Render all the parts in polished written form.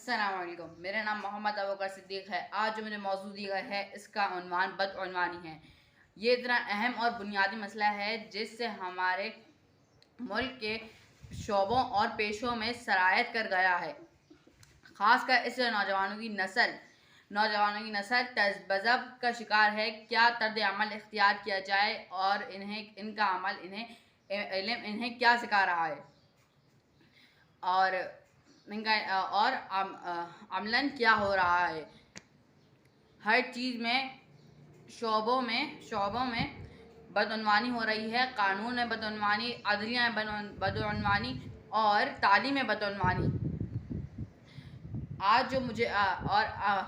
السلام علیکم، میرا نام محمد ابوبکر صدیق ہے۔ آج جو مجھے موضوع دیا گیا ہے اس کا عنوان بدعنوانی ہے۔ یہ اتنا اہم اور بنیادی مسئلہ ہے جس سے ہمارے ملک کے شعبوں اور پیشوں میں سرایت کر گیا ہے، خاص کر اس سے نوجوانوں کی نسل تذبذب کا شکار ہے۔ کیا طرز عمل اختیار کیا جائے اور ان کا عمل علم انہیں کیا سکھا رہا ہے اور عملاً کیا ہو رہا ہے۔ ہر چیز میں شعبوں میں بدعنوانی ہو رہی ہے۔ قانون میں بدعنوانی، عدلیہ میں بدعنوانی اور تعلیم میں بدعنوانی۔ آج جو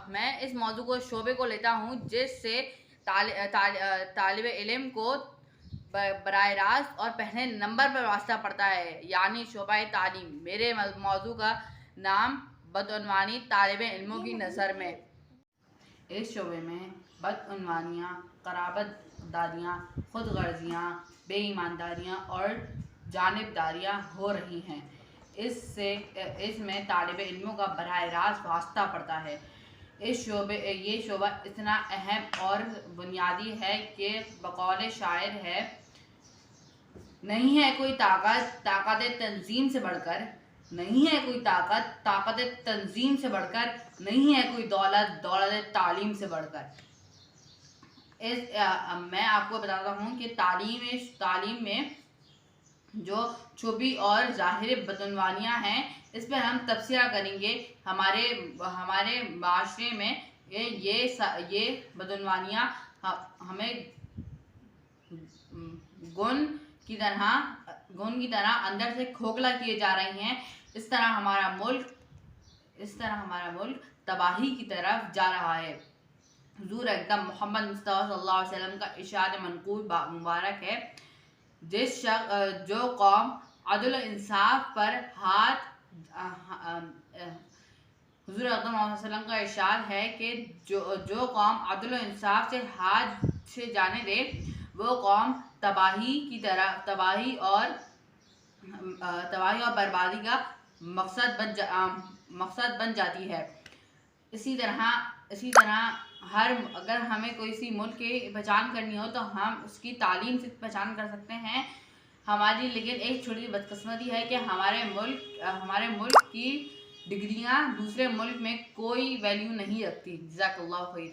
میں اس موضوع کو شعبے کو لیتا ہوں جس سے طالب علم کو براہ راست اور پہلے نمبر پر واسطہ پڑتا ہے، یعنی شعبہ تعلیم۔ میرے موضوع کا نام بدعنوانی طالب علموں کی نظر میں۔ اس شعبے میں بدعنوانیاں، قرابت داریاں، خود غرضیاں، بے ایمانداریاں اور جانبداریاں ہو رہی ہیں۔ اس میں طالب علموں کا براہ راست واسطہ پڑتا ہے۔ یہ شعبہ اتنا اہم اور بنیادی ہے کہ بقول شاعر ہے، نہیں ہے کوئی طاقت تنظیم سے بڑھ کر، نہیں ہے کوئی طاقت تنظیم سے بڑھ کر، نہیں ہے کوئی دولت تعلیم سے بڑھ کر۔ میں آپ کو بتاتا ہوں کہ تعلیم میں جو چھپی اور ظاہر بدعنوانیاں ہیں اس پر ہم تبصرہ کریں گے۔ ہمارے معاشرے میں یہ بدعنوانیاں ہمیں گن کی طرح اندر سے کھوکھلا کیے جا رہی ہیں۔ اس طرح ہمارا ملک تباہی کی طرف جا رہا ہے۔ حضور اکرم محمد مصطفیٰ صلی اللہ علیہ وسلم کا ارشاد منقول مبارک ہے، جو قوم عدل و انصاف پر حضور اکرم محمد صلی اللہ علیہ وسلم کا ارشاد ہے کہ جو قوم عدل و انصاف سے ہاتھ سے جانے دے وہ قوم تباہی اور بربادی کا مقصد بن جاتی ہے۔ اسی طرح اگر ہمیں کسی ملک کی پہچان کرنی ہو تو ہم اس کی تعلیم سے پہچان کر سکتے ہیں۔ لیکن ایک چھوٹی سی بدقسمتی ہے کہ ہمارے ملک کی ڈگریاں دوسرے ملک میں کوئی ویلیو نہیں رکھتی۔ جزاک اللہ خیر۔